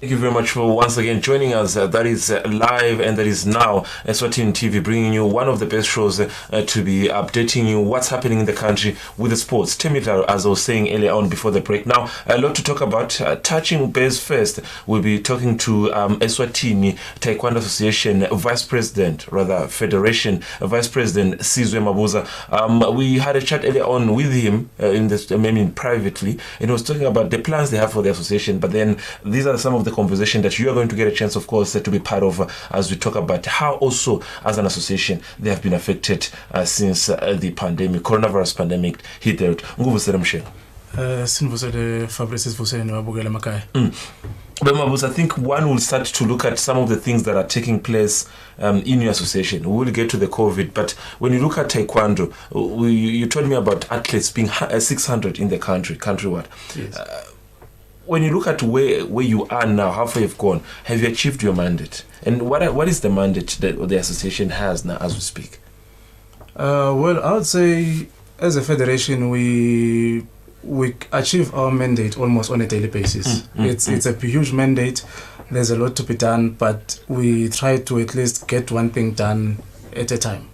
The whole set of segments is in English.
Thank you very much for once again joining us. That is live and that is now Eswatini TV, bringing you one of the best shows to be updating you what's happening in the country with the sports. Temidlalo, as I was saying earlier on before the break. Now, a lot to talk about. Touching base first, we'll be talking to Eswatini Taekwondo Association Federation Vice President Sizwe Mabuza. We had a chat earlier on with him privately, and he was talking about the plans they have for the association. But then these are some of the conversation that you are going to get a chance, of course, to be part of as we talk about how also as an association they have been affected since the coronavirus pandemic hit there. But I think one will start to look at some of the things that are taking place in your association. We will get to the COVID, but when you look at Taekwondo, you told me about athletes being 600 in the countrywide. Yes. When you look at where you are now, how far you've gone, have you achieved your mandate? And what is the mandate that the association has now as we speak? Well, I would say as a federation, we achieve our mandate almost on a daily basis. It's a huge mandate. There's a lot to be done, but we try to at least get one thing done at a time.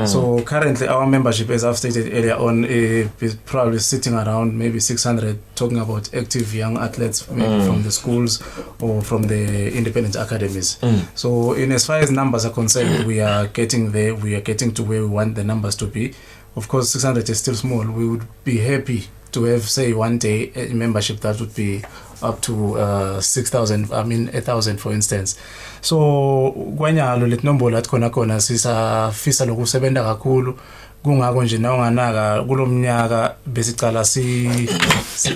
So currently our membership, as I've stated earlier on, is probably sitting around maybe 600, talking about active young athletes, maybe from the schools or from the independent academies. So in as far as numbers are concerned, we are getting there. We are getting to where we want the numbers to be. Of course, 600 is still small. We would be happy to have, say, one day a membership that would be up to 6,000, 1,000 for instance. So kwanyalo letinombolo athi khona sisafisa lokusebenza kakhulu kungako nje na unganaka kulomnyaka besicala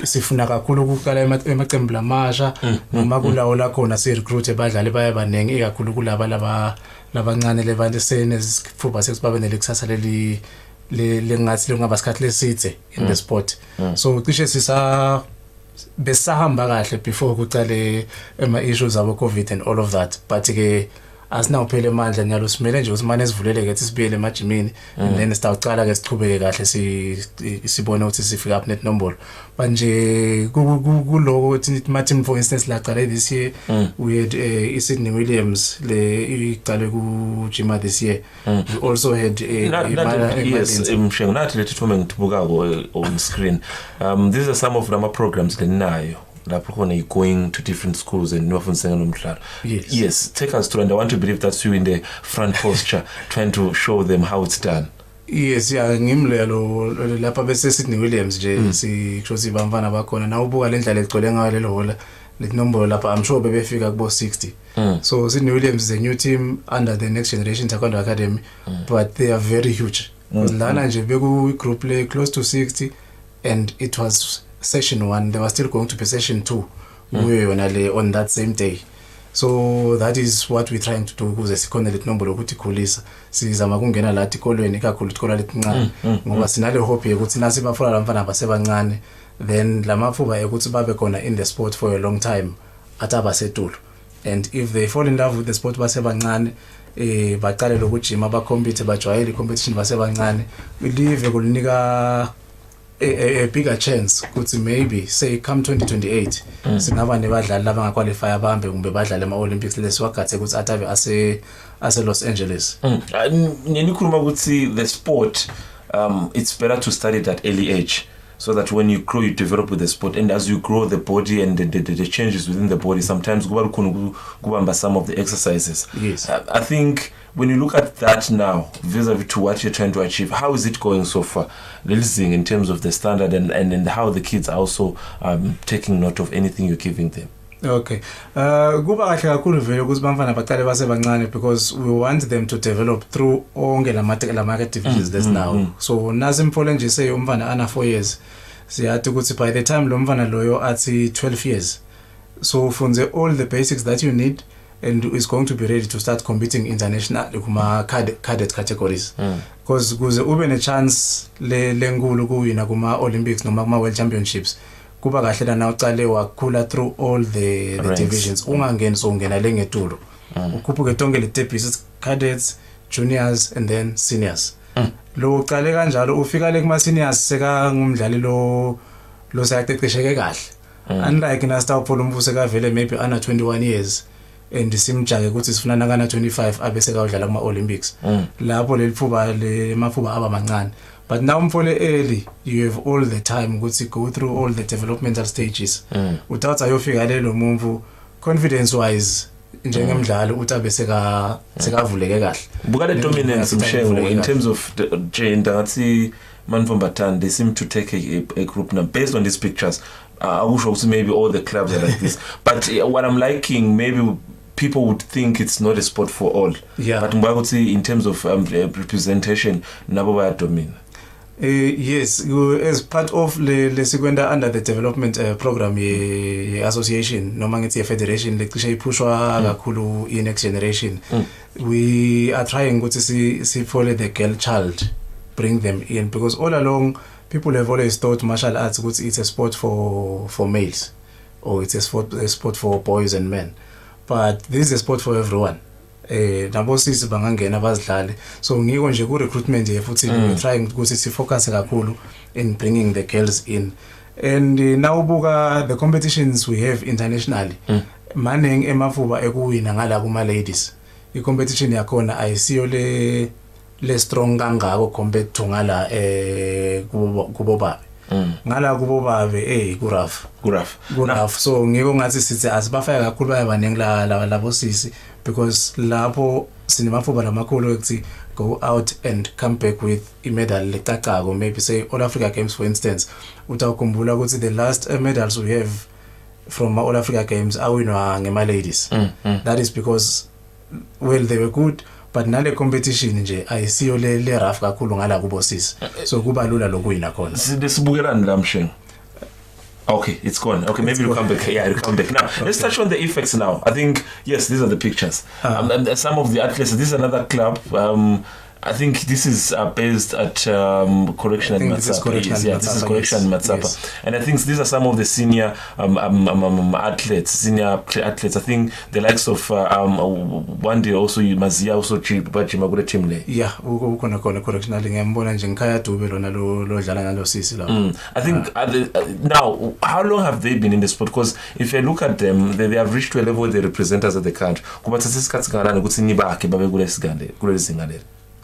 sifuna kakhulu ukuqala emaqembu lamasha noma kulawo la khona recruit abadlali baye banengi ikakhulu kulaba labancane lebanesifuba sesibabe nelekusasa lengathi lengaba isikhathi lesithe in the sport. So cishe besahamba kahle before kuqale ama-issues abo COVID and all of that, but ke asinawuphela amandla nyalo simele nje usimane sivuleleke ethi sibuyele emajimini and then sitawuqala ke siqhubeke kahle sibone ukuthi sifika up net nombolo. But nje kuloko ukuthi ma-team for instance laqala this year we had Sydney Williams le iqale kujima this year. We also had yes on screen. These are some of the programs that nayo going to different schools and yes, take us through, and I want to believe that's you in the front posture trying to show them how it's done. Yes, yeah, ngimlelo lapha bese Sydney Williams nje sikusho bamfana bakhona na ubuka lendlela egcwele ngayo lelo hola letinombolo lapha I'm sure bebefika kubo 60. So Sydney Williams is a new team under the Next Generation Taekwondo Academy, but they are very huge. Lana nje beku group play close to 60, and it was session 1. They were still going to be session 2 on that same day. So that is what we're trying to do ukuze sikhona letinombolo ukuthi khulisa sizama kungena la tikolweni kakhulu tikolo letincane ngoba sinale hope ukuthi nasi bafuna lamfana basebancane then lamafuba ukuthi babe khona in the sport for a long time atabasetulu, and if they fall in love with the sport basebancane baqale lokujima bacompete bajwayele competition basebancane, believe kulinika a bigger chance ukuthi maybe say come 2028 singaba nebadlali laba ngaqualify abambe kumbe badlale ama-Olympics lesiwagathe ukuthi atabe ase Los Angeles. Nenikhuluma ukuthi the sport it's better to study it at early age, so that when you grow you develop with the sport, and as you grow the body and the changes within the body, sometimes kubamba some of the exercises. Yes. I think when you look at that now vis-a-vis to what you're trying to achieve, how is it going so far, listening in terms of the standard and how the kids are also taking note of anything you're giving them? Okay. Kuba kahle kakhulu vele ukuthi bamfana baqale basebancane, because we want them to develop through onke la market divisions there's now. So nasi mfole nje say umfana ana 4 years, siyathi ukuthi by the time lo mfana loyo athi 12 years, so funze all the basics that you need, and is going to be ready to start competing internationally kuma cadet categories. Because kuze ube ne chance lenkulu kuwina kuma Olympics noma kuma World Championships, kuba kahle lana uqale wakhula through all the divisions, ungangeni so ungena lengetulu ukhuphuke tonke le debits, cadets, juniors and then seniors. Lo uqale kanjalo ufika le kuma seniors seka ngumdlali lo sayaqeqesheke kahle, unlike nasta Paul Mvuse kavele maybe under 21 years and simjake ukuthi sifuna nakana 25 abese kawudlala kuma Olympics lapho leliphuba le maphuba aba mancane. But now mfole early, you have all the time ukuthi go through all the developmental stages. Uthatha ayofika lelo mumvu confidence wise njengemdlalo utabe sekavuleke kahle. Buka the dominance Mshengo in terms of the gender ngathi Manfombatana, they seem to take a group now based on these pictures. I wish also maybe all the clubs are like this. But what I'm liking, maybe people would think it's not a sport for all. Yeah. But Mbagoti, in terms of representation, Nababa domin. Yes, as part of the Sekwenda under the development program association, noma ngithi federation lecishe ipushwa kakhulu in next generation. We are trying ukuthi si follow the girl child, bring them in, because all along people have always thought martial arts it's a sport for males, or it's a sport for boys and men. But this is a sport for everyone. Nabo sisi bangangena bazidlale. So ngiko nje ku recruitment futhi we trying ukuthi si focus kakhulu in bringing the girls in. And now buka the competitions we have internationally. Maning emafuba ekuwina ngala kuma ladies. I competition yakhona ayisiyo le strong kangako compared to ngala kubo babe. Ngala kubo babe kuraf. So ngiko ngathi sithi asibafaya kakhulu bayabaningi labo sisi, because lapho sinemafuba lamakhulu ukuthi go out and come back with a medal lecacako. Maybe say All Africa Games for instance, utawukhumbula ukuthi the last medals we have from All Africa Games awinwa ngema ladies. That is because well they were good, but nale competition nje ayisiyo le rough kakhulu ngala kubo sisi. So kuba lula lokuwina khona. Sibukelani la Mshengo? Okay, it's gone. Okay, maybe we'll come back. Yeah, we'll come back. Now, let's touch on the effects now. I think, yes, these are the pictures. And some of the athletes, this is another club. I think this is based at Correction at Matsapa. This is Correction at Matsapa. Yes. And I think these are some of the senior athletes. I think the likes of one day also Mazia also Chimagure Chimle. Yeah, ukona correctional ngiyambona nje ngikhaya Dube lona lo dlala ngalo sisi la. I think now, how long have they been in the sport? Because if you look at them, they have reached to a level where they represent us at the country. Kuba tsesikhatsi kangakanani ukuthi nibakhe babe kule singane.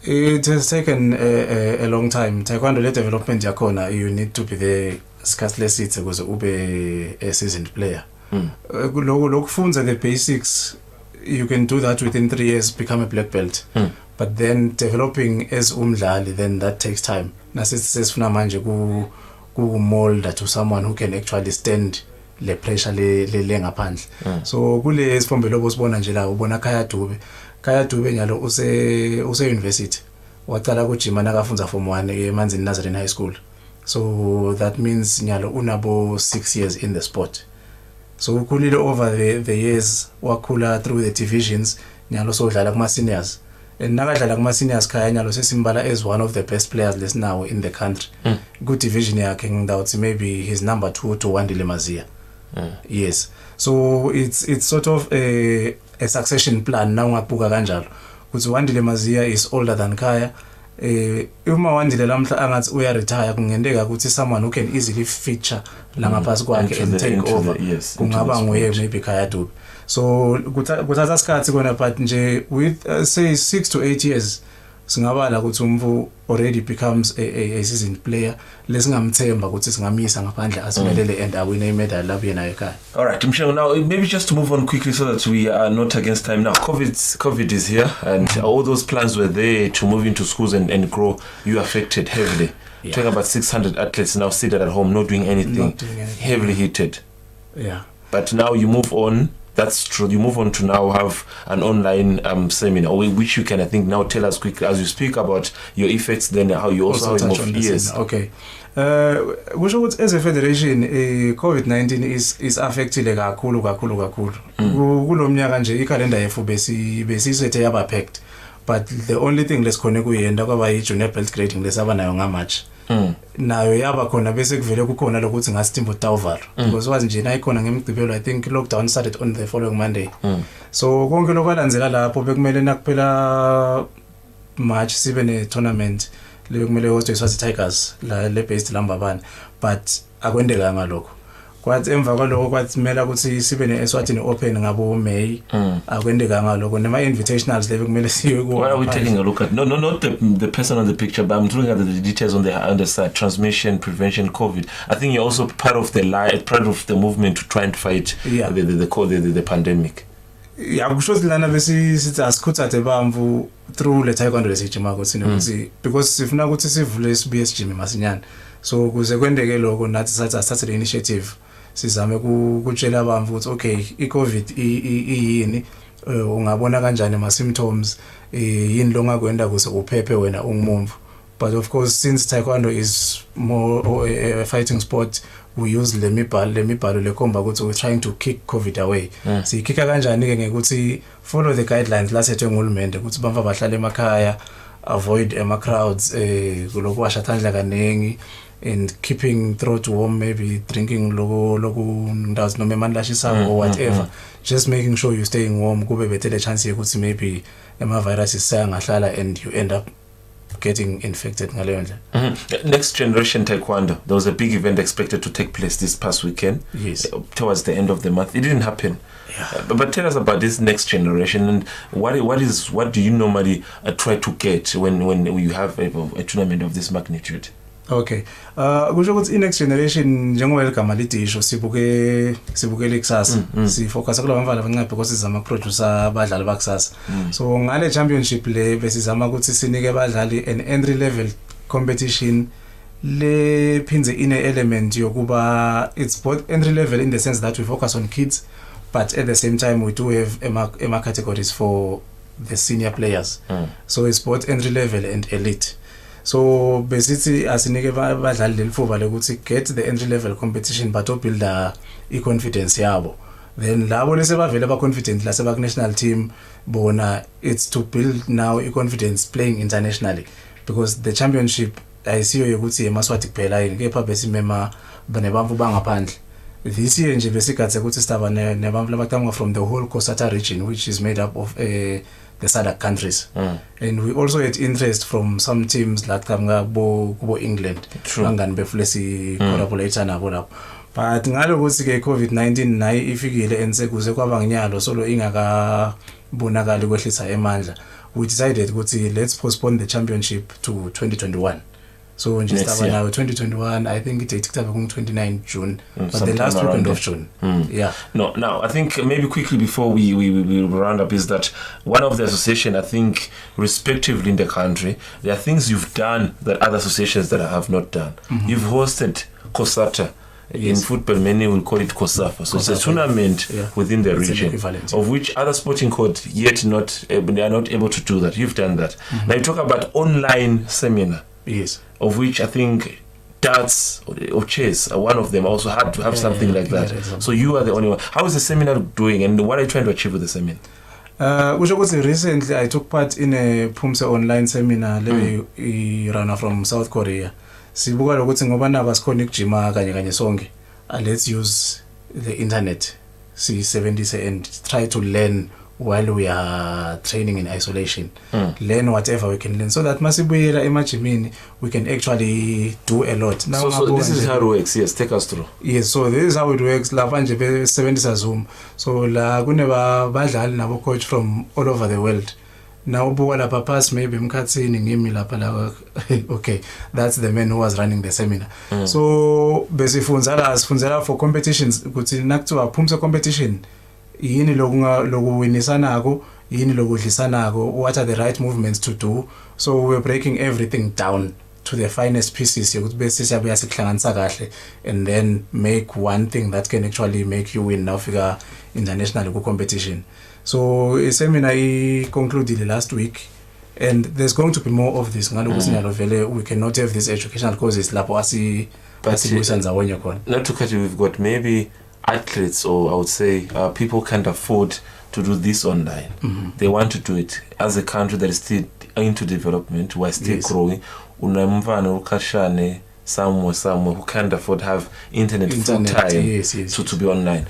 It has taken a long time. Taekwondo le development yakhona, you need to be there scarceless seats because ube a seasoned player. Lokufundza the basics, you can do that within 3 years, become a black belt. But then developing as umdlali, then that takes time. Nasifuna manje ku mold to someone who can actually stand le pressure le ngaphandle. So kule isifombelo bosibona nje la ubona Kaya Dube nyalo use university. Waqala kujima nakafunza form 1 eManzini Nazarene High School. So that means nyalo unabo 6 years in the sport. So ukhulile over the years, wakhula through the divisions, nyalo so dlala kuma seniors. And nakadlala kuma seniors Kaya nyalo sesimbala as one of the best players less now in the country. Good division yakhe ngidoubt maybe his number 2 to Wandile Mazia. Yes. So it's sort of a succession plan now ngabuka kanjalo. Kuthi Wandile Mazia is older than Kaya. Uma Wandile lamhla angathi uya retire kungendeka ukuthi someone who can easily feature la ngaphasi kwakhe and take over. Kungaba nguye maybe Kaya Dube. So kuthatha isikhathi kona, but nje with say 6 to 8 years singabala ukuthi umfu already becomes a seasoned player lesingamthemba ukuthi singamisa ngaphandle asimelele and awine medal lapho yena ekhaya. All right, Mshengo, now maybe just to move on quickly so that we are not against time now. COVID is here, and all those plans were there to move into schools and grow. You affected heavily. Talking about 600 athletes now seated at home, not doing anything. Heavily heated. Yeah. But now you move on. That's true. You move on to now have an online seminar, which you can, I think, now tell us quickly as you speak about your effects, then how you also touch on this. Yes. Okay. As a federation, COVID-19 is affected kakhulu. Kulo mnyaka nje ikalenda yethu besisethe yaba packed. But the only thing lesikhona kuyenda kwaba i-junior belt grading lesaba nayo ngamatch. Nayo yaba khona bese kuvele kukhona lokuthi ngaStimbo Tawval, because wazi nje nayikhona ngemigcibelo. I think lockdown started on the following Monday. So konke lokwalandzela lapho bekumele nakuphela March sibe ne tournament le kumele hostwe Eswatini Tigers la le based Lambabane, but akwendeka ngalokho. kwathi emva kwaloko kwathimela ukuthi sibe ne-Eswatini Open ngabo May akwendeka ngaloko nema invitationals lebe kumele siwe ku. What are we taking a look at? No, not the person on the picture, but I'm looking at the details on the side. Transmission, prevention, COVID. I think you're also part of part of the movement to try and fight the pandemic. Yeah, kusho lana bese sithi asikhuthathe bamvu through le taekwondo lesijima kuthini ukuthi because sifuna ukuthi sivule sibuye sijime masinyane. So kuze kwendeke lokho nathi sathathe le initiative sizame ukutshela abantu ukuthi okay iCovid iyini ungabona kanjani ama symptoms yini lo ngakwenda kuze uphephe wena ungumvu. But of course since taekwondo is more a fighting sport, we use le mibhalo lekhomba ukuthi we're trying to kick COVID away. Sikika kanjani ke ngekuthi follow the guidelines lasethwe ngulumende ukuthi bamva bahlale emakhaya, avoid ama crowds kulokwasha thandla kanengi, and keeping throat warm, maybe drinking loku ndazi noma emanlashisayo or whatever, just making sure you staying warm kube betele chance ukuthi maybe ama viruses sayangahlala and you end up getting infected ngaleyo ndlela. Next generation taekwondo, there was a big event expected to take place this past weekend. Yes. Towards the end of the month. It didn't happen. Yeah. But tell us about this next generation and what do you normally try to get when you have a tournament of this magnitude? Okay. Kusho ukuthi next generation njengoba igama lidisho sibukele kusasa. Sifocus kula bamfana abancane because sizama producer abadlali bakusasa. So ngale championship le besizama ukuthi sinike abadlali an entry level competition le phinze ine element yokuba it's both entry level in the sense that we focus on kids, but at the same time we do have EMA categories for the senior players. So it's both entry level and elite. So basically asinike abadlali lelifuba lokuthi get the entry level competition but to build confidence yabo. Then labo lese bavela ba confident la seba national team bona it's to build now confidence playing internationally, because the championship ayisiyo yokuthi emaswati kuphela yini kepha besimema banebamvu bangaphandle. This year nje besigathe ukuthi sitaba nebamvu labakamwa from the whole Kosata region, which is made up of the SADC countries. And we also had interest from some teams like kubo England bangani befulesi collaborator nabo lapho. But ngalo ukuthi ke COVID-19 nayo ifikile ensekuze kwaba nginyalo solo ingaka bonakala kwehlisa emandla, we decided ukuthi let's postpone the championship to 2021. So when just now 2021, I think it takes up 29 June, but the last weekend of June. Yeah. No, now I think maybe quickly before we round up is that one of the association, I think, respectively in the country, there are things you've done that other associations that have not done. You've hosted Kosata. In football, many will call it Kosafa. So it's a tournament within the region, of which other sporting codes yet they are not able to do that. You've done that. Now you talk about online seminar. Yes. Of which I think darts or chess are one of them. Also had to have something like that. So you are the only one. How is the seminar doing, and what are you trying to achieve with the seminar? Recently I took part in a Pumse online seminar run from South Korea. Sibuka ukuthi ngoba naba sikhona ukujima kanye sonke, let's use the internet sisebenzise and try to learn while we are training in isolation. Learn whatever we can learn so that masibuyela emajimini we can actually do a lot. Now so this is how it works. Yes, take us through. Yes, so this is how it works. Lapha nje besebenzisa Zoom. So la kuneba badlali nabo coach from all over the world. Now ubuka lapha pass maybe mkhathini ngimi lapha la okay, that's the man who was running the seminar. So sifundzela for competitions ukuthi nakuthiwa Pumse competition yini lokuwinisanako, yini lokudlisanako, what are the right movements to do. So we're breaking everything down to the finest pieces yokuthi bese siyabuya sikuhlanganisa kahle and then make one thing that can actually make you win now figure international competition. So a seminar concluded last week, and there's going to be more of this. We cannot have these educational courses. Not to cut you, we've got maybe athletes, or I would say people can't afford to do this online. They want to do it as a country that is still into development, we're still growing. Somewhere who can't afford to have internet full time to be online.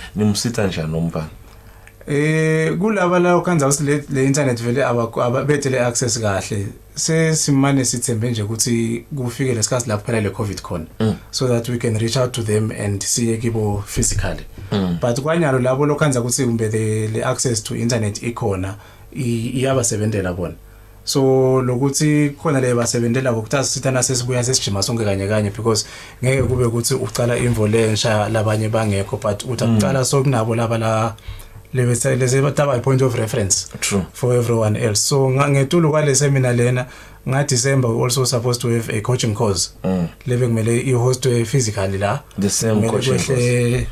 Kulaba la ukwenza ukuthi le internet vele ababethele access kahle sesimane sithembe nje ukuthi kufike lesikhathi lapho phela le covid khona so that we can reach out to them and siye kibo physically but kwanyalo labo lokwenza ukuthi kumbe le access to internet ikhona iyabasebenzela bona so lokuthi khona le basebenzela ukuthatha sithana sesibuya sesijima sonke kanye because ngeke kube ukuthi ucala imvo lensha labanye bangekho but uthaqala sokunabo laba la lese bataba point of reference for everyone else so ngetulu kwale seminar lena December we also supposed to have a coaching course lebe kumele ihost physically la the same coaching course.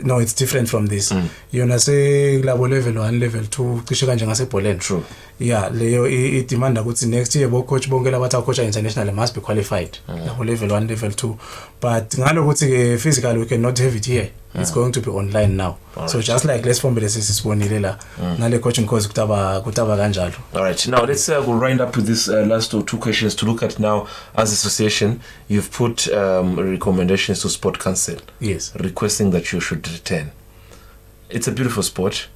No, it's different from this. Yona se labo level 1 level 2 cishe kanje ngasebholeni. True. Yeah, leyo I demand ukuthi next year bo coach bonke labatha coach international must be qualified. Labo level 1 level 2. But ngalo ukuthi ke physical we cannot have it here. It's going to be online now. So just like let's form lesisibonile la ngale coaching course kutaba kanjalo. All right. Now let's go round up with this last two questions to look at now as association. You've put recommendations to Sport Council. Yes. Requesting that you should return. It's a beautiful sport,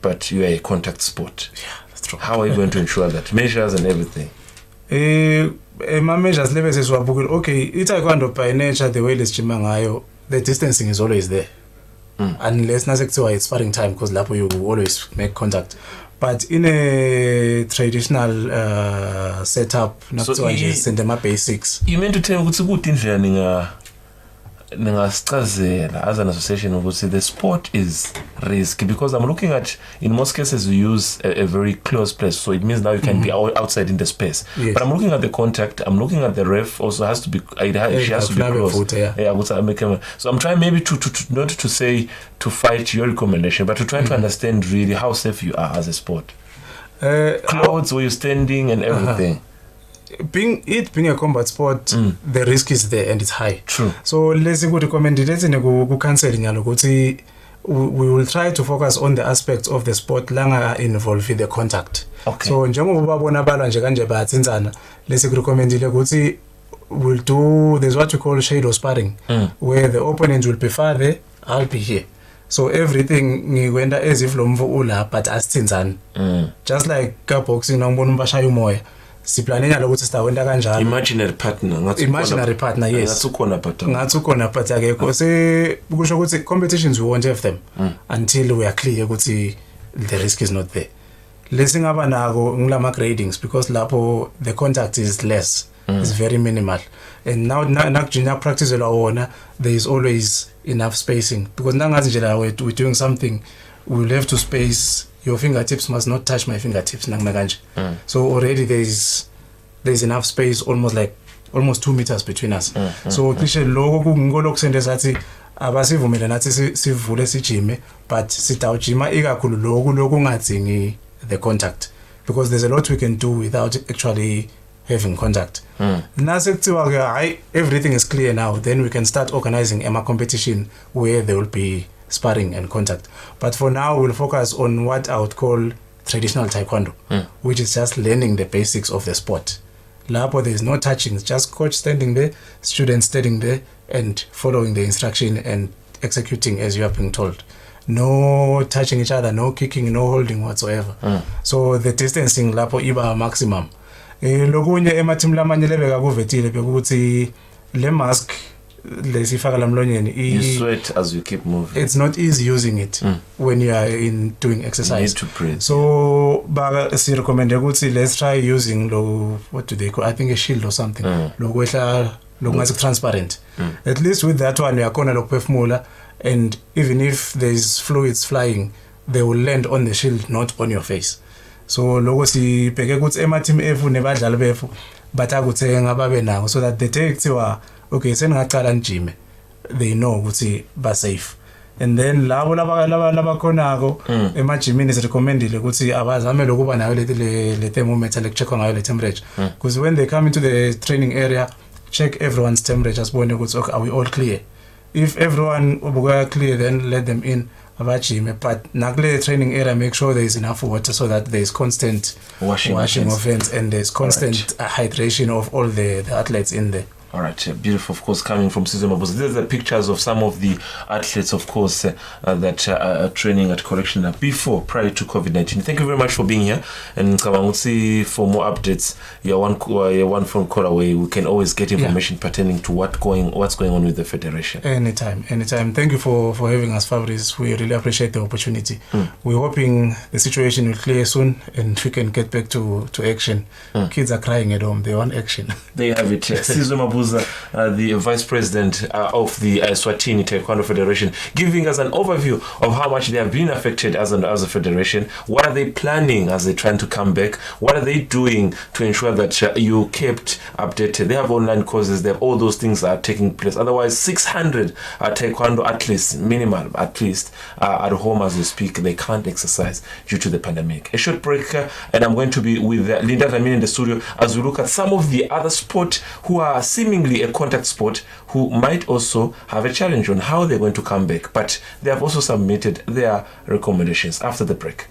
but you are a contact sport. Yeah, that's true. How are you going to ensure that measures and everything? My measures level seswabukile. Okay, it's taekwondo by nature the way lesijima ngayo, the distancing is always there. Unless nasekuthiwa it's sparring time because lapho you always make contact but in a traditional setup nakuthiwa nje sende ma basics you mean to tell ukuthi kuthi indlela ningasicazela as an association ukuthi the sport is risky because I'm looking at in most cases we use a very close place so it means now you can be outside in the space but I'm looking at the contact I'm looking at the ref also has to be she has to be close so I'm trying maybe to not to say to fight your recommendation but to try to understand really how safe you are as a sport clothes where you're standing and everything being a combat sport the risk is there and it's high. True. So let's recommend it ku counseling yalo ukuthi we will try to focus on the aspects of the sport langa involve the contact. Okay. So njengoba babona balwa nje kanje bayatsinzana let's recommend ile ukuthi we'll do there's what we call shadow sparring where the opponent will be far there I'll be here. So everything ngikwenda as if lo mvu ula but asithinzana. Just like ka boxing nawubona umbashaya umoya siplanenya lokuthi sitawenda kanjalo imaginary partner yes ngathi ukhona but akekho se kusho ukuthi competitions we won't have them until we are clear ukuthi the risk is not there lesingaba nako ngilama gradings because lapho the contact is less it's very minimal and now nakujina practice la wona there is always enough spacing because nangazi nje la we're doing something we will have to space your fingertips must not touch my fingertips so already there's enough space almost 2 meters between us so cishe lokho kungolo kusende sathi abasivumele nathi sivule sijime but sitawujima ikakhulu lokho ngadzingi the contact because there's a lot we can do without actually having contact nasekuthiwa ke everything is clear now then we can start organizing a competition where there will be sparring and contact but for now we'll focus on what I would call traditional taekwondo which is just learning the basics of the sport lapho there is no touching it's just coach standing there students standing there and following the instruction and executing as you have been told no touching each other no kicking no holding whatsoever so the distancing lapho iba maximum lokunye emateam lamanye lebeka kuvetile bekuthi le mask lesifaka lamlonyeni you sweat as you keep moving it's not easy using it when you are in doing exercise you need to breathe so si recommend ukuthi let's try using what do they call I think a shield or something lokwehla lokungathi transparent at least with that one uyakhona lokuphefumula and even if there is fluids flying they will land on the shield not on your face so lokho sibheke ukuthi ema team efu nebadlali befu batakuthenga babe nako so that the take okay seningacala njime they know ukuthi ba safe and then labo laba khonako emajimini is recommended ukuthi abazame lokuba nayo le thermometer check ngayo le temperature because when they come into the training area check everyone's temperature sibone ukuthi okay are we all clear if everyone ubuka clear then let them in abajime but nakule training area make sure there is enough water so that there is constant washing of hands and there is constant hydration of all the athletes in there. All right, beautiful, of course, coming from Sizwe Mabuza. These are the pictures of some of the athletes, of course, that are training at Correctional prior to COVID-19. Thank you very much for being here. And Kamangutsi, for more updates, you're one phone call away. We can always get information pertaining to what's going on with the Federation. Anytime. Thank you for having us, Fabrice. We really appreciate the opportunity. We're hoping the situation will clear soon and we can get back to action. Kids are crying at home. They want action. There you have it. Sizwe Mabuza, the Vice President of the Eswatini Taekwondo Federation, giving us an overview of how much they have been affected as a federation. What are they planning as they're trying to come back? What are they doing to ensure that you kept updated? They have online courses. They have all those things that are taking place. Otherwise, 600 Taekwondo athletes, minimal at least, at home as we speak. They can't exercise due to the pandemic. A short break, and I'm going to be with Linda Dlamini in the studio as we look at some of the other sports who are seemingly a contact sport who might also have a challenge on how they're going to come back. But they have also submitted their recommendations after the break.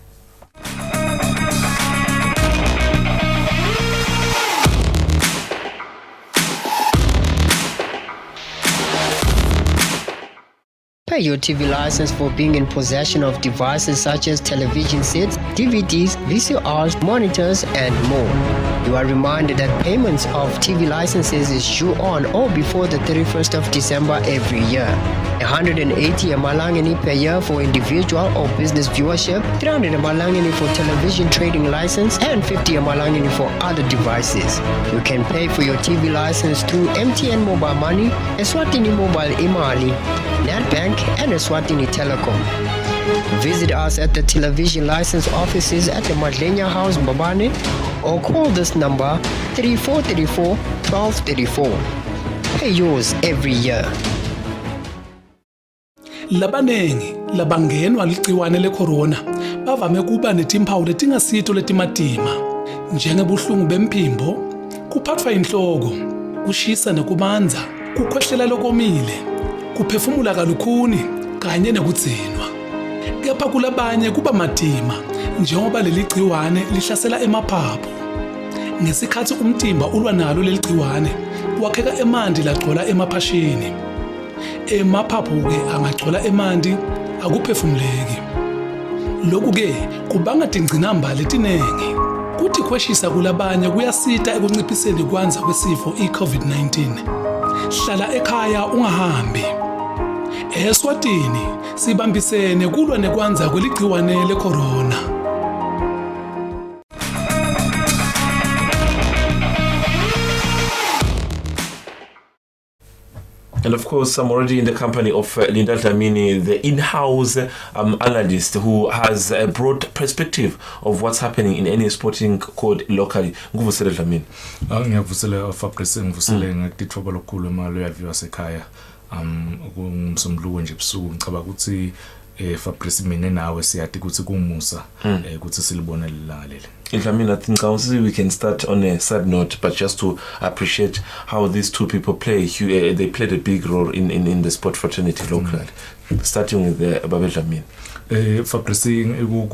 Pay your TV license for being in possession of devices such as television sets, DVDs, VCRs, monitors, and more. You are reminded that payments of TV licenses is due on or before the 31st of December every year. 180 emalangeni per year for individual or business viewership, 300 emalangeni for television trading license, and 50 emalangeni for other devices. You can pay for your TV license through MTN Mobile Money, Eswatini Mobile Imali, NetBank, and Eswatini Telecom. Visit us at the television license offices at the Madlenya House, Mbabane, or call this number 3434 1234. Pay yours every year. Labanengi labangenwa ligciwane lecorona bavame kuba netimpawu letingasito letimatima njengebuhlungu bemphimbo, kuphathwa inhloko, kushisa nekubanza, kukhwehlela lokomile, kuphefumula kalukhuni kanye nekudzinwa. Kepha kulabanye kuba matima njengoba leli gciwane lihlasela emaphaphu. Ngesikhathi umtimba ulwa nalo leli gciwane wakheka emanti lagcola emaphashini. Emaphaphu-ke angagcola emanti akuphefumuleki. Lokhu-ke kubanga tingcinamba letinengi. Kuthi kweshisa kulabanye kuyasita ekunciphiseni kwanza kwesifo i-COVID-19. Hlala ekhaya ungahambi. Eswatini sibambisene kulwa nekwanza kweligciwane lecorona. And of course, I'm already in the company of Linda Dlamini, the in-house analyst who has a broad perspective of what's happening in any sporting code locally. Nguvusele Dlamini. Ngiyavusela Fabrice, ngivusele ngitithoba lokukhulu imali yaviwa sekhaya. Ngumsombuluko nje ebusuku ngicaba ukuthi Fabrice mina nawe siyathi ukuthi kumusa ukuthi silibone lelanga leli. I think we can start on a sad note, but just to appreciate how these two people play. They played a big role in the sport fraternity locally. Starting with Babel Dlamini. Fabrice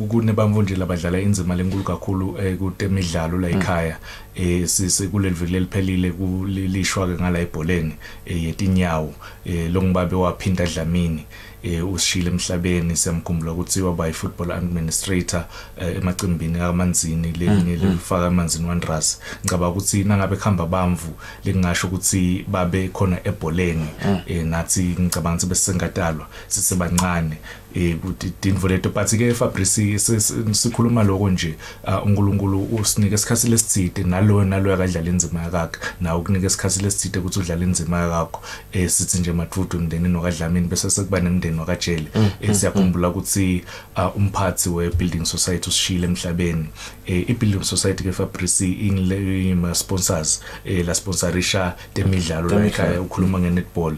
kunebamvu nje labadlala inzima lenkulu kakhulu ku Temidlalo la ekhaya kuleli leliphelile kulishwa ke ngala ebholeni yetinyawo longibabe waphinda Dlamini usishile emhlabeni siyamkhumbula ukuthi waba yi-football administrator emacimbini kaManzini lelinye lifaka emanzini Wanderers. Ngicaba ukuthi nangabe khamba bamvu lingasho ukuthi babe khona ebholeni nathi ngicabanga ukuthi besengatalwa sisebancane ukuthi dinvo lethu but ke Fabrice sikhuluma lokho nje uNkulunkulu usinike isikhathi lesitsite nalo akadlala inzima yakhe nawo ukunika isikhathi lesitsite ukuthi udlala inzima yakho sithi nje mathudu umndeni wakadlamini bese sekuba nemndeni wakajele siyakhumbula ukuthi umphathi we-building society usishile emhlabeni i-building society ke Fabrice ingile sponsors la sponsorisha Temidlalo la ekhaya ukhuluma nge-netball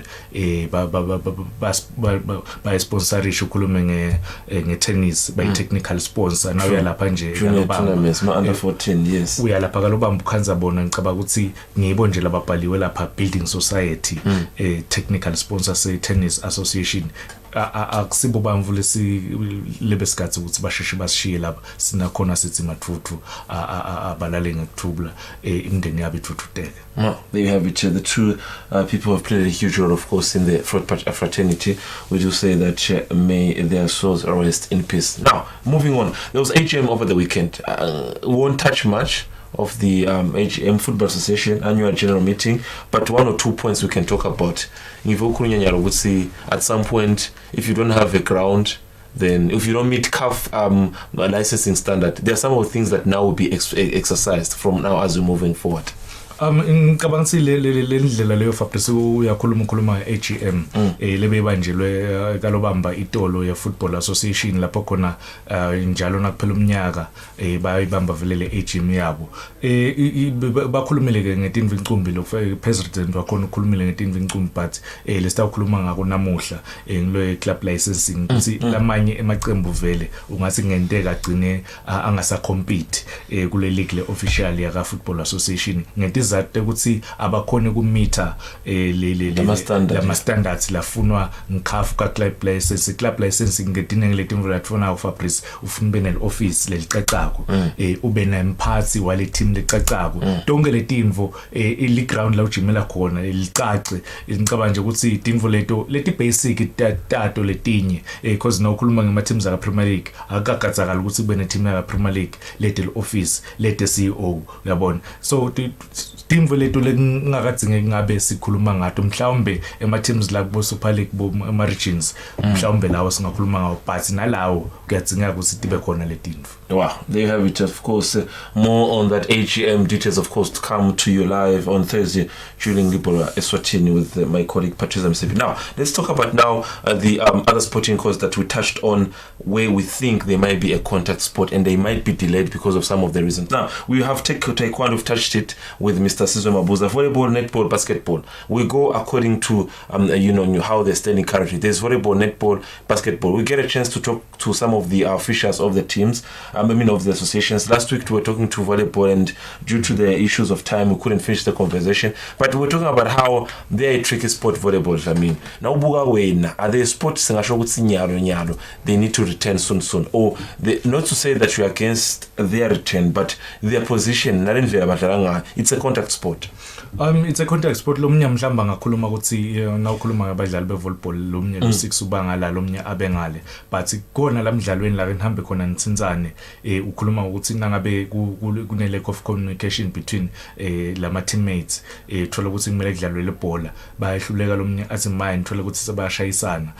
ba sponsorisha ukhuluma nge-tennis by technical sponsor nawe uyalapha nje tournaments under 14 yes uyalapha kalobamba ngibamba ukhanza bona ngicabanga ukuthi ngibo nje lababhaliwe lapha Building Society technical sponsor se Tennis Association akusibo bamvu lebesikhathi ukuthi basheshe basishiye lapha sina khona sithi mathuthu abalale ngekuthubula imndeni yabo ithuthuteke. Well, there you have it. The two people have played a huge role, of course, in the fraternity. We do say that may their souls rest in peace. Now, moving on, there was AGM over the weekend. We won't touch much of the AGM Football Association annual general meeting, but one or two points we can talk about. Would say at some point, if you don't have a ground, then if you don't meet CAF licensing standard, there are some of the things that now will be exercised from now as we're moving forward. Ngicabanga ukuthi le ndlela leyo Fabrice uyakhuluma AGM lebe banjelwe kalobamba itolo ye Football Association lapho khona njalo nakuphela umnyaka bayibamba vele le AGM yabo bakhulumile ke ngetinvi incumbi lo president wakhona ukhulumile ngetinvi incumbi but lesita ukhuluma ngako namuhla ngilo club licensing ukuthi lamanye emaqembu vele ungathi ngenteka agcine angasa compete kule league le official ya Football Association ngentizathu ukuthi abakhona kumeter lama standards lafunwa ngikhafu ka club licensing ngedinenge letimvu latfuna Fabrice ufuna bene office lelicacako ube nemphathi wale team lecacako tonke letimvu ili ground la ujimela khona licace ngicabanga nje ukuthi itimvu leti basic tato letinye because nokhuluma ngema teams aka Premier League akagatsakala ukuthi kube ne team ya Premier League lete office lete CEO uyabona so timvu letu lengakadzinge ngabe sikhuluma ngato mhlawumbe ema teams la kubo Super League bo ama regions mhlawumbe lawo singakhuluma ngawo but nalawo kuyadzinga ukuthi tibe khona letimvu. Wow, there you have it. Of course, more on that AGM details, of course, to come to you live on Thursday during Libora Eswatini with my colleague Patricia Msepi. Now, let's talk about the other sporting course that we touched on where we think there might be a contact sport and they might be delayed because of some of the reasons. Now, we have taekwondo, we've touched it with Mr. Sizwe Mabuza, volleyball, netball, basketball. We go according to, how they're standing currently. There's volleyball, netball, basketball. We get a chance to talk to some of the officials of the teams. Of the associations. Last week we were talking to volleyball and due to the issues of time we couldn't finish the conversation, but we were talking about how they're a tricky sport, volleyball. Now buga wena are they sports nyalo they need to return soon or not to say that you're against their return but their position it's a contact sport. It's a contact sport. Lomnya mhlamba ngakhuluma ukuthi na ukhuluma ngabadlali bevolleyball lomnya lo6 ubangala lomnya abengale but khona la mdlalweni la ngihambe khona nitsinzane ukhuluma ukuthi nangabe kune lack of communication between lama teammates thola ukuthi kumele kudlalwe lebhola bayahluleka lomnya athi mine thola ukuthi sebashayisana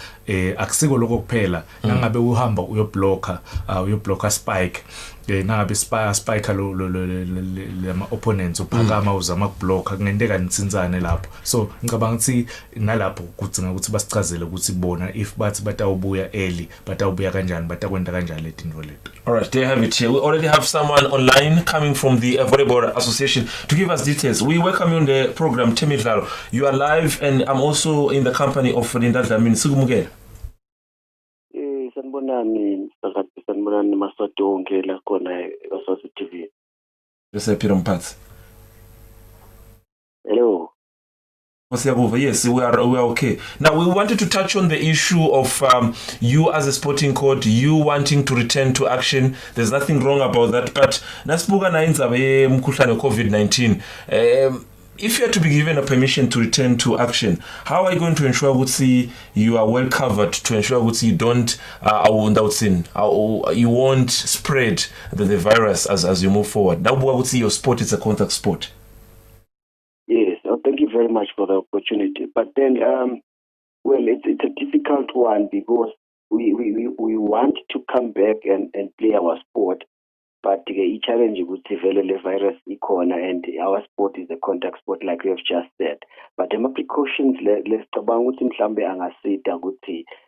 akusiko lokho kuphela nangabe uhamba uyoblocker spike nangabe spike lo lama opponents uphakama uzama ukublocker kungendeka nitsinzane lapho so ngicabanga ukuthi nalapho kudzinga ukuthi basichazele ukuthi bona if bathi batawubuya early batawubuya kanjani batakwenda kanjani letinto leto. All right, there you have it. We already have someone online coming from the Volleyball Association to give us details. We welcome you on the program, Temidlalo. You are live and I'm also in the company of Rindadlamini Sugumugela. Sanibonani masoto onke la khona Eswatini TV. Peter Mpatsi. Hello. Yes, we are okay. Now we wanted to touch on the issue of you as a sporting court, you wanting to return to action. There's nothing wrong about that, but nasbuga na inzabe mkhuhlane COVID-19. If you are to be given a permission to return to action, how are you going to ensure that you are well covered to ensure that you don't you won't spread the virus as you move forward? Now would see your sport is a contact sport. Yes, thank you very much for the opportunity. But then it's a difficult one because we want to come back and play our sport. But the challenge would develop the virus icona and our sport is a contact sport like we have just said. But the precautions let's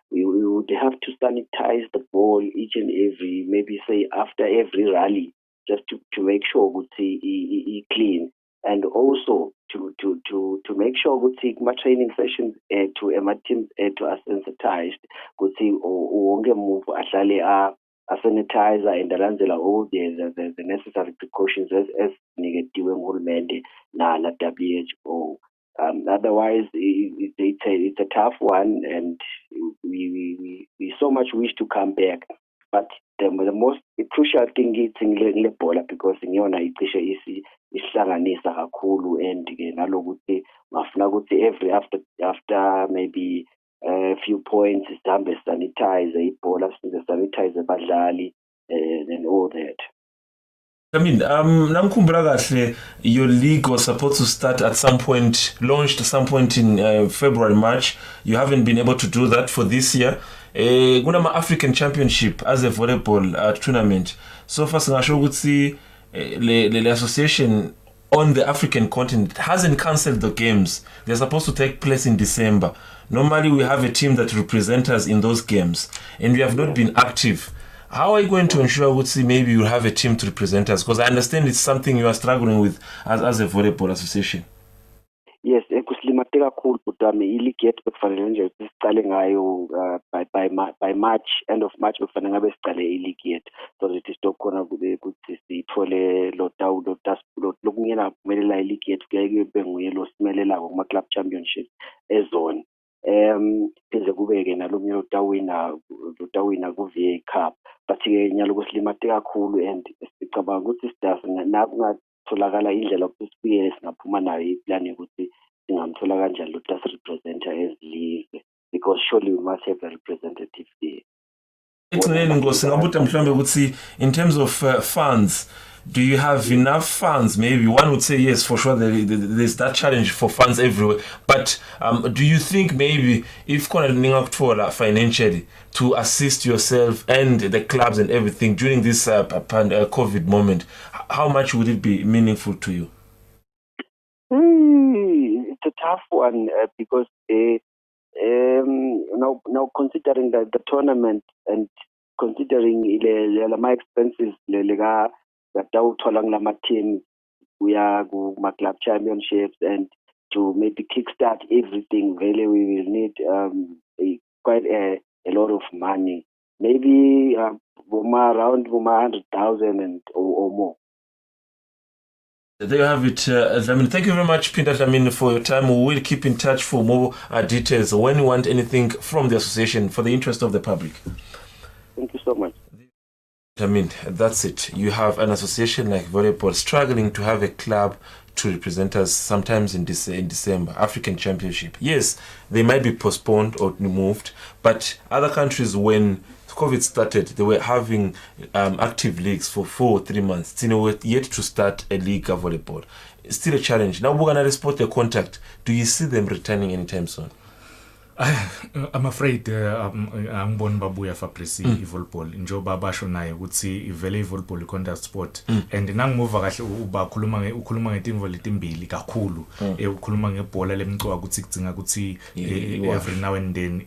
we would have to sanitize the ball each and every, maybe say after every rally, just to make sure we clean. And also to make sure we my training sessions to my team to us sensitized, we see or move a sanitizer and alandzela all the necessary precautions as negatiwe ngurhulumente na WHO. Otherwise, it's a tough one, and we so much wish to come back. But the most crucial thing is in bola, because ngiyona icishe isihlanganisa kakhulu, and nalokuthi ngafuna ukuthi every after maybe a few points sihambe sanitize ibhola, sanitize abadlali and all that. I mean, namkhumbula kahle, your league was supposed to start at some point, launched at some point in February, March. You haven't been able to do that for this year. Kunama African Championship as a volleyball tournament. So far, singasho ukuthi the association on the African continent hasn't cancelled the games. They're supposed to take place in December. Normally, we have a team that represents us in those games, and we have not been active. How are you going to ensure, would see, maybe you'll have a team to represent us? Because I understand it's something you are struggling with as a volleyball association. Yes, kuslimatheke kakhulu butami ileague yethu bekufanele nje siqale ngayo by March, end of March bekufanele ngabe siqale ileague yethu, so that isizokhona ukuthi sithole lokungena kuphumelela ileague yethu kuye kube nguye lo simelelako kuma club championship ezone. Pheze kubeke nalomnye lotawina ku-VA Cup, but ke nyalo kuslimatheke kakhulu, and sicabanga ukuthi nakungatholakala indlela yokuthi sibuye singaphuma nayo iplani yokuthi singamthola kanjani lo representer as league, because surely we must have a representative there. In terms of funds, do you have enough funds? Maybe one would say yes, for sure. There's that challenge for funds everywhere. But do you think maybe if financially to assist yourself and the clubs and everything during this COVID moment, how much would it be meaningful to you? It's a tough one because now considering the tournament and considering my expenses, team, we are my club championships, and to maybe kickstart everything, really we will need quite a lot of money, maybe around 100,000 and or more. There you have it. Thank you very much, Pinda Dlamini, for your time. We will keep in touch for more details when you want anything from the association for the interest of the public. Thank you so much. That's it. You have an association like volleyball struggling to have a club to represent us sometimes in December, African Championship. Yes, they might be postponed or moved, but other countries, when COVID started, they were having active leagues for 4 or 3 months. We're yet to start a league of volleyball. It's still a challenge. Now we're going to support their contact. Do you see them returning anytime soon? I'm afraid angiboni babuya Fabrice ivolleyball njoba basho naye ukuthi ivele ivolleyball contact sport, and nangimuva kahle uba ukhuluma ngetimvo letimbili kakhulu, ukhuluma ngebhola lemcuwa ukuthi kudzinga ukuthi every now and then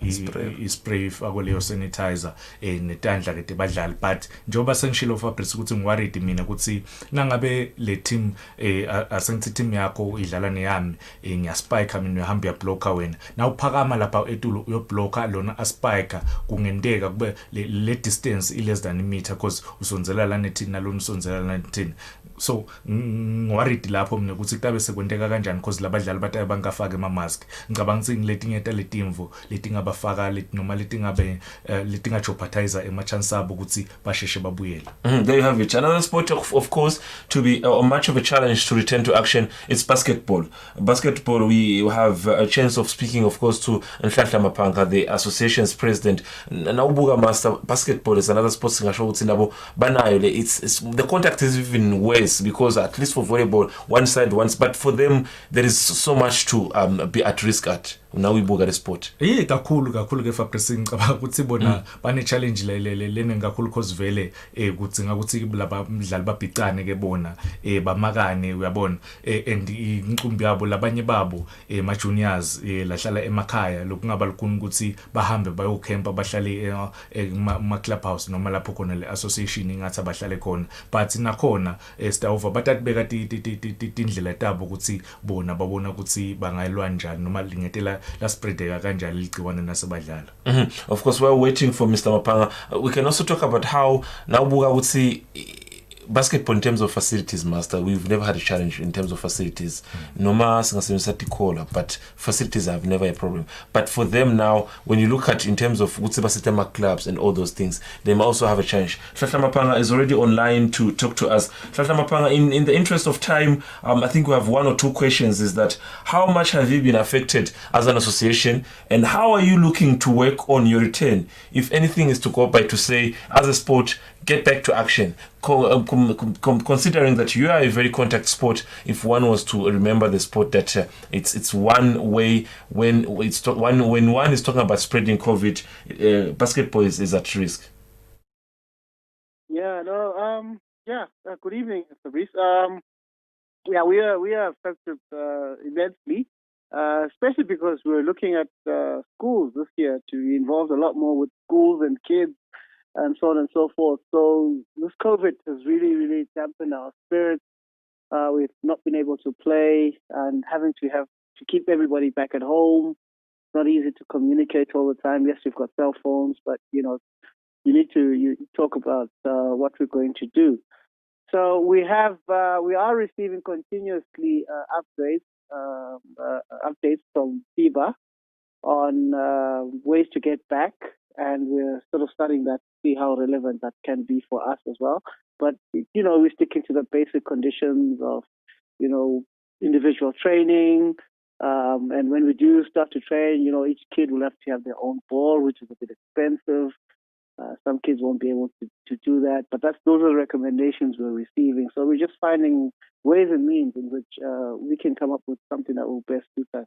ispray fako leyo sanitizer netandla ke tebadlali, but njoba sengishilo Fabrice ukuthi ngiworried mina ukuthi nangabe le team asengithi team yakho idlala neyami ngiyaspike mina uhamba uyablocker wena na uphakama lapha etulu uyoblocker lona aspike kungendeka kube le distance less than a meter because usonzela la nethini nalona usonzela la nethini. So ngworried lapho mina ukuthi kutabe sekwenteka kanjani because labadlali bataye bangafaka ama-mask. Ngicabanga ukuthi ngiletinye letimvo letingabafaka noma letingajophathiza ema-chance abo ukuthi basheshe babuyele. There you have it. Another sport, of course, to be much of a challenge to return to action, it's basketball. Basketball, we have a chance of speaking, of course, to Nhlanhla Mapanga, the association's president. Naubuga Master, basketball is another sport. It's the contact is even worse because at least for volleyball, one side once, but for them there is so much to be at risk at. Now we buga the sport. Kakhulu ke Fabrice ngicabanga ukuthi bona bane challenge lene kakhulu cause vele kudzinga ukuthi laba mdlali babhicane ke bona bamakane uyabona and incumbi yabo labanye babo ma juniors lahlala emakhaya lokungaba lukhuni ukuthi bahambe bayocampa bahlale ma clubhouse noma lapho khona le association ingathi abahlale khona, but nakhona stova batatibeka tindlela tabo ukuthi bona babona ukuthi bangayilwa njani noma lingetela la spreadeka kanjani ligciwane nasebadlala. Of course, while waiting for Mr. Mapanga, we can also talk about how now Buga would see basketball in terms of facilities, Master. We've never had a challenge in terms of facilities. Noma singasebenza but facilities have never a problem. But for them now, when you look at in terms of Utsibasitema clubs and all those things, they may also have a challenge. Hlahla Mapanga is already online to talk to us. Hlahla Mapanga, in the interest of time, I think we have one or two questions. Is that how much have you been affected as an association, and how are you looking to work on your return? If anything is to go by to say, as a sport, get back to action. Considering that you are a very contact sport, if one was to remember the sport that it's one way when one is talking about spreading COVID, basketball is at risk. Good evening, Fabrice. We are affected immensely, especially because we're looking at schools this year to be involved a lot more with schools and kids and so on and so forth. So this COVID has really, really dampened our spirits. We've not been able to play and having to keep everybody back at home. It's not easy to communicate all the time. Yes, we've got cell phones, but you need to talk about what we're going to do. So we are receiving continuously updates from FIBA on ways to get back, and we're sort of studying that to see how relevant that can be for us as well. But we're sticking to the basic conditions of individual training, and when we do start to train, each kid will have to have their own ball, which is a bit expensive. Some kids won't be able to do that, but those are the recommendations we're receiving. So we're just finding ways and means in which we can come up with something that will best suit us.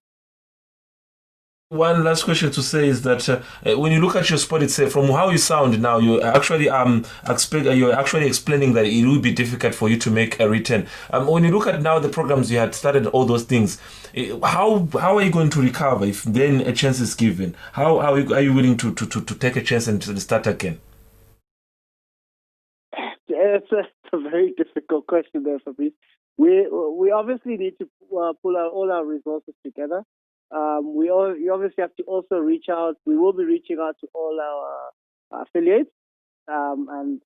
One last question to say is that when you look at your sport itself, from how you sound now, you're actually explaining that it will be difficult for you to make a return. When you look at now the programs you had started, all those things, how are you going to recover if then a chance is given? How are you willing to take a chance and to start again? It's a very difficult question there, Fabrice. We obviously need to pull out all our resources together. You obviously have to also reach out. We will be reaching out to all our affiliates, and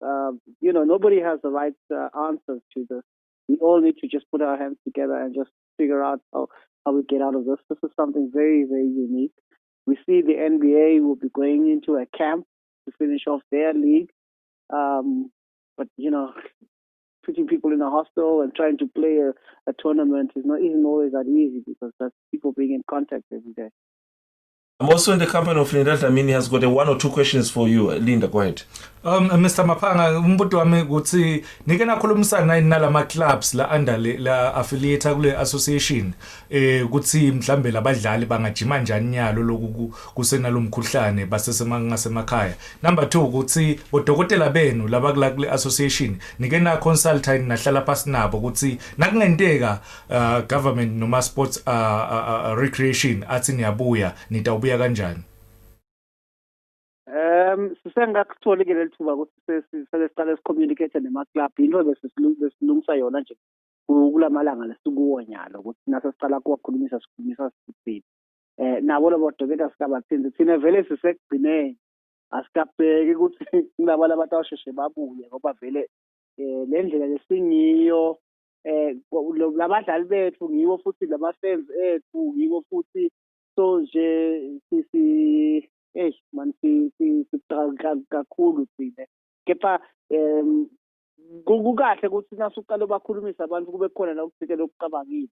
nobody has the right answers to this. We all need to just put our hands together and just figure out how we get out of this. This is something very, very unique. We see the NBA will be going into a camp to finish off their league, but putting people in a hostel and trying to play a tournament is not even always that easy, because that's people being in contact every day. I'm also in the company of Linda Dlamini has got one or two questions for you. Linda, go ahead. Mr. Mapanga, umbuto wami ukuthi nike nakhulumisana nalama clubs la under la affiliate kule association ukuthi mhlambe labadlali bangajima njani nyalo loku kusenalo mkhuhlane basemakhaya. Number 2 ukuthi bodokotela benu laba kule association nike na consultant nahlala phansi nabo ukuthi nakungenteka government noma sports recreation athi niyabuya nitawubuya kanjani. Sisengakuthola ke lethuba ukuthi siqale sicommunicate nema-club into besilungisa yona nje kulamalanga lesikuwo nyalo ukuthi naso siqala kuwakhulumisa sikuthini nabo labo dokotela sikabathinzi thina vele sisekugcineni asikabheki ukuthi kulabo labatawusheshe babuye ngoba vele le ndlela lesingiyo labadlali bethu ngiwo futhi lama-fans ethu ngiwo futhi so nje kakhulu thina kepha kukahle ukuthi nasuqala bakhulumisa abantu kube khona la ukusikela okucabangile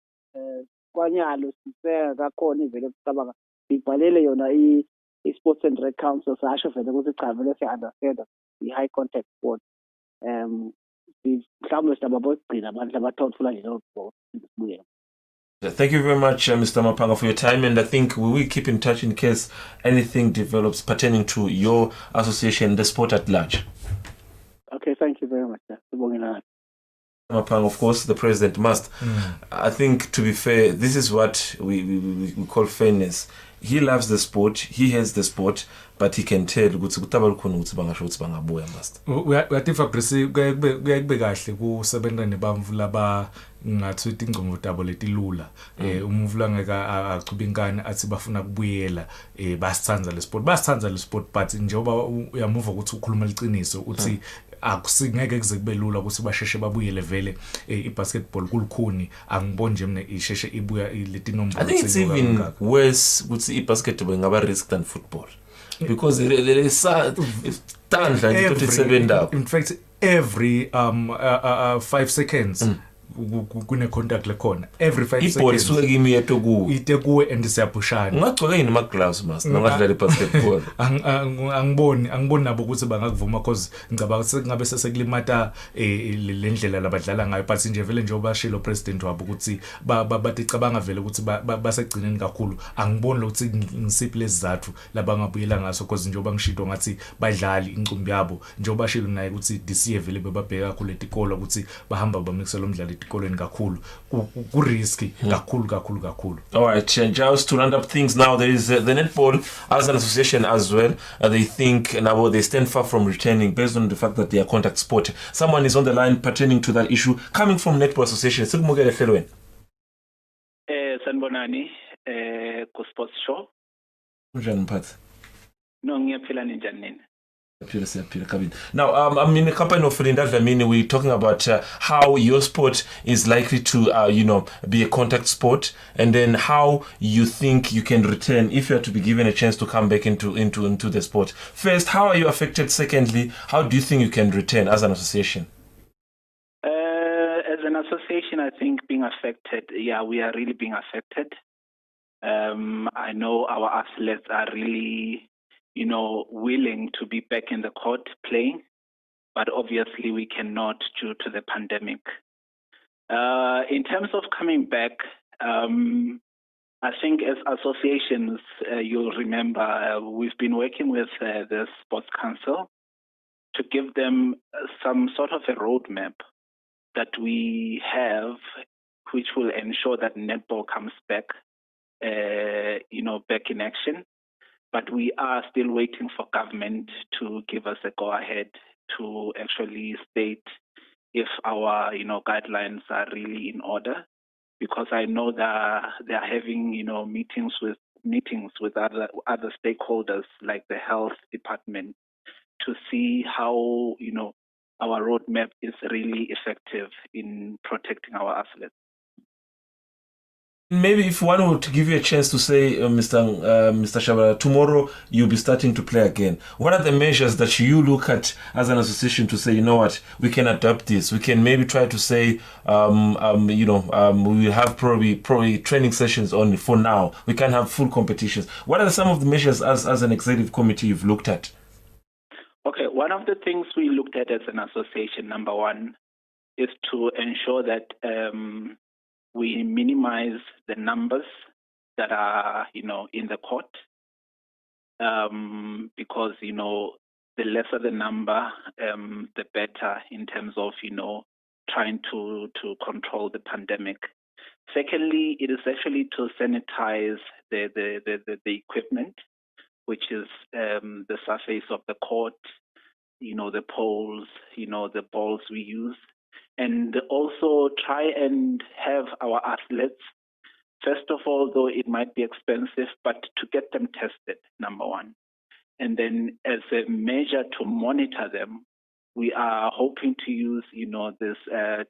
kwanyalo siseka kakhona ivele ukucabanga ibhalele yona i-Sports and Rec Council sasho vele ukuthi cha vele siya-understand i-high contact sport mhlawumbe siyababogcina abantu abathawuthula nje lokho sibuye. Thank you very much, Mr. Mapanga, for your time, and I think we will keep in touch in case anything develops pertaining to your association, the sport at large. Okay, thank you very much. Mapanga, of course, the president must. I think, to be fair, this is what we call fairness. He loves the sport, he has the sport, but he can tell ukuthi kutabalukhona ukuthi bangasho ukuthi bangabuya must. Uyathi Fabrice kuyakube kahle kusebenza nebamvu laba ngathi ingqondo letilula umvula ngeka achuba inkani athi bafuna kubuyela basithanza le sport but njengoba uyamuva ukuthi ukhuluma liqiniso uthi akusingeke kuze kube lula ukuthi basheshe babuyele vele ibasketball kulukhuni angiboni nje mina isheshe ibuya letinombolo. I think it's even worse ukuthi ibasketball ingaba risk than football because in fact every 5 seconds kune contact lekhona every 5 seconds ibhola isuke kimi yeto ku ite kuwe and siyapushana ungagcoka yini ama gloves mas nongadlala ibasketball angiboni nabo ukuthi bangakuvuma because ngicabanga sekungabe sesekulimata lendlela labadlala ngayo but nje vele nje obashilo president wabo ukuthi baticabanga vele ukuthi basegcineni kakhulu angiboni ukuthi ngisiphi lesizathu labangabuyela ngaso because nje obangishito ngathi badlali incumbi yabo nje obashilo naye ukuthi this year vele bebabheka kakhulu etikolo ukuthi bahamba bamixela umdlalo ekolweni kakhulu ku risky kakhulu. All right, just to round up things now, there is the netball as an association as well. They think now they stand far from returning based on the fact that they are contact sport. Someone is on the line pertaining to that issue coming from netball association. Sikumukele hlelweni. Sanibonani ku sports show. Unjani mphathi? No ngiyaphila ninjani nina? Now, I'm in the company of Linda Dlamini. We're talking about how your sport is likely to, be a contact sport, and then how you think you can return if you are to be given a chance to come back into the sport. First, how are you affected? Secondly, how do you think you can return as an association? As an association, I think being affected, we are really being affected. I know our athletes are really willing to be back in the court playing, but obviously we cannot due to the pandemic. In terms of coming back, I think as associations, you'll remember we've been working with the Sports Council to give them some sort of a roadmap that we have, which will ensure that netball comes back, back in action. But we are still waiting for government to give us a go-ahead to actually state if our, guidelines are really in order. Because I know that they are having, meetings with other stakeholders like the health department to see how, our roadmap is really effective in protecting our athletes. Maybe if one were to give you a chance to say, Mr. Shabala, tomorrow you'll be starting to play again. What are the measures that you look at as an association to say, you know what, we can adapt this. We can maybe try to say, we will have probably training sessions only for now. We can't have full competitions. What are some of the measures as an executive committee you've looked at? Okay, one of the things we looked at as an association, number one, is to ensure that we minimize the numbers that are, in the court, because, the lesser the number, the better in terms of, trying to control the pandemic. Secondly, it is actually to sanitize the equipment, which is the surface of the court, the poles, the balls we use. And also try and have our athletes, first of all, though it might be expensive, but to get them tested, number one. And then as a measure to monitor them, we are hoping to use, this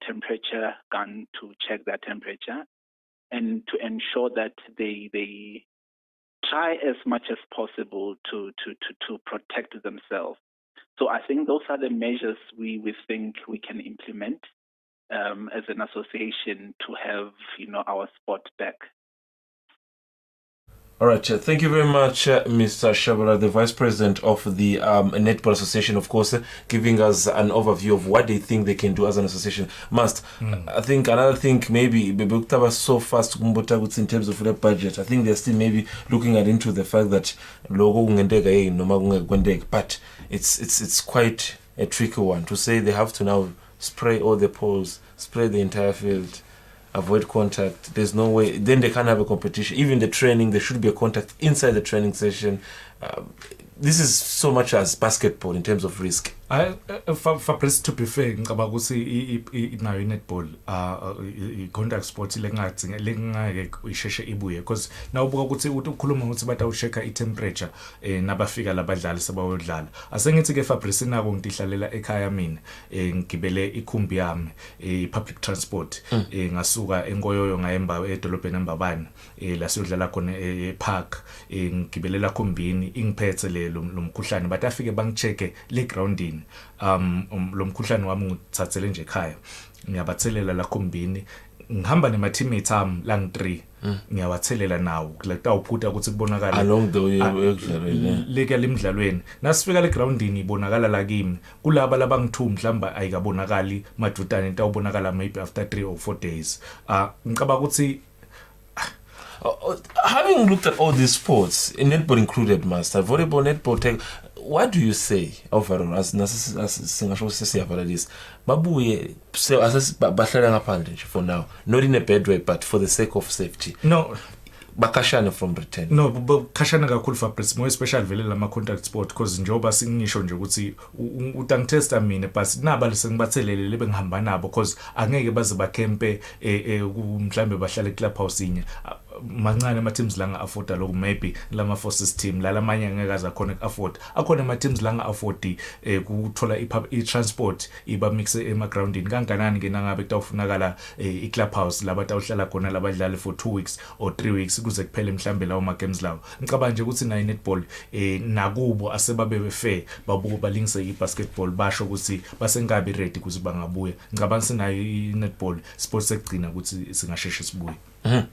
temperature gun to check their temperature and to ensure that they try as much as possible to protect themselves. So I think those are the measures we think we can implement as an association to have, our sport back. All right, thank you very much, Mr. Shabala, the Vice President of the Netball Association, of course, giving us an overview of what they think they can do as an association. I think another thing, maybe, was so fast in terms of the budget. I think they're still maybe looking into the fact that but it's quite a tricky one to say they have to now spray all the poles, spray the entire field, avoid contact. There's no way. Then they can't have a competition. Even the training, there should be a contact inside the training session. This is so much as basketball in terms of risk. Fabrice, to be fair, ngicabanga ukuthi nayo i-netball i-contact sport lengake isheshe ibuye because nawubuka ukuthi ukhuluma ukuthi bathi awusheka i-temperature nabafika labadlali sebawodlala. Asengithi ke Fabrice nako ngihlalela ekhaya mina ngigibele ikhumbi yami public transport ngasuka eNkoyoyo ngayemba edolobheni eMbabane la siyodlala khona epark ngigibelela khombini ingiphethe lo mkhuhlane bathi afike bangicheke le groundini lo mkhuhlane wami ngithathele nje ekhaya ngiyabathelela la khombini ngihamba nema teammates ami la ngi3 ngiyawathelela nawo kuleta uphutha ukuthi kubonakala along the way ekudlalweni leke lemidlalweni nasifika le groundini ibonakala la kimi kulaba labangithu mhlamba ayikabonakali madudane into awubonakala maybe after 3 or 4 days ngicabanga ukuthi having looked at all these sports, netball included, master, volleyball, netball, what do you say overall as singasho sesiyavala this? Babuye so bahlala ngaphandle for now, not in a bad way, but for the sake of safety. No. Bakashana from Britain. No, bakashana kakhulu Fabrice, more especially vele lama contact sport because njoba singisho nje ukuthi utangitesta mina but naba lesengibathelele lebe ngihamba nabo because angeke baze bakempe mhlambe bahlale clubhouse inye mancane ama teams la nga afford lokho maybe lama forces team la lamanye angeke aza khona afford akhona ama teams la nga afford ukuthola i-transport iba mixe ema-groundini kanganani ke nangabe kutawufunakala i-clubhouse la batawuhlala khona labadlali for 2 weeks or 3 weeks kuze kuphele mhlambe lawo ma-games lawo ngicabanga nje ukuthi nayo netball nakubo asebabe fair babuko balingise i-basketball basho ukuthi basengabi ready kuze bangabuya ngicabanga sinayo i-netball sports ekugcina ukuthi singasheshe sibuye.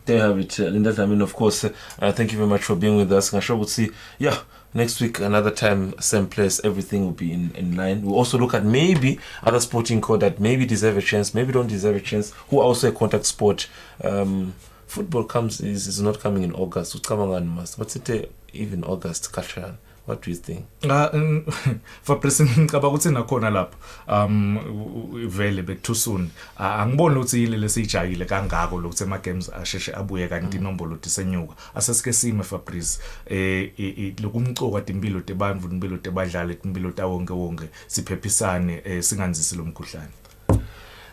There you have it, Linda. I mean, of course, thank you very much for being with us. Ngasho ukuthi, yeah, next week, another time, same place, everything will be in line. We'll also look at maybe other sporting code that maybe deserve a chance, maybe don't deserve a chance, who are also a contact sport. Football is not coming in August. It's coming on mass. What's it even August, Kashan? What do you think? For President ngicabanga ukuthi nakhona lapho vele be too soon angiboni ukuthi yilele sijayile kangako lokuthi ama games asheshe abuye kanti inombolo disenyuka asesike sime Fabrice lokumcoka impilo tebantfu impilo tebadlali impilo tawonke siphephisane singanzisi lo mkhuhlane.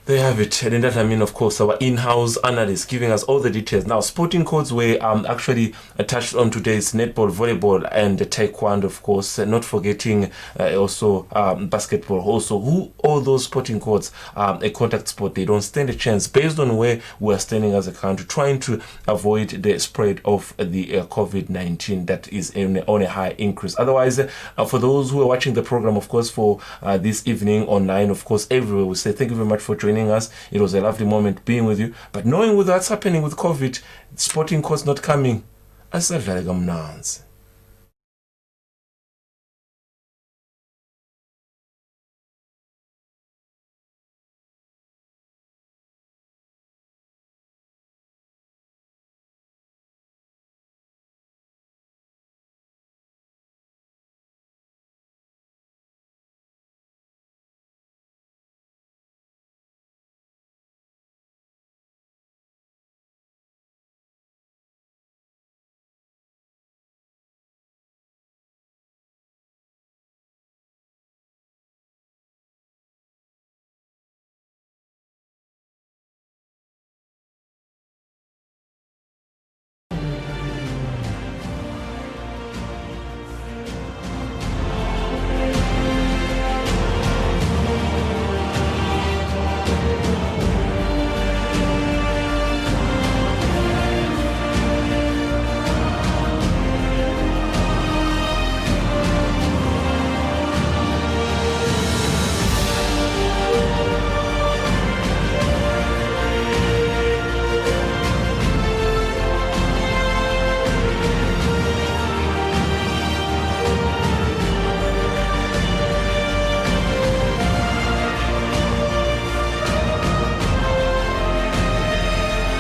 There you have it. And that I mean, of course, our in-house analyst giving us all the details. Now, sporting codes were actually touched on today's netball, volleyball, and taekwondo, of course. Not forgetting also basketball. Also, who all those sporting codes a contact sport? They don't stand a chance based on where we are standing as a country, trying to avoid the spread of the COVID-19 that is on a high increase. Otherwise, for those who are watching the program, of course, for this evening online, of course, everywhere, we say thank you very much for joining us. It was a lovely moment being with you, but knowing what's happening with COVID, sporting courts not coming, asadlala kamnanzi.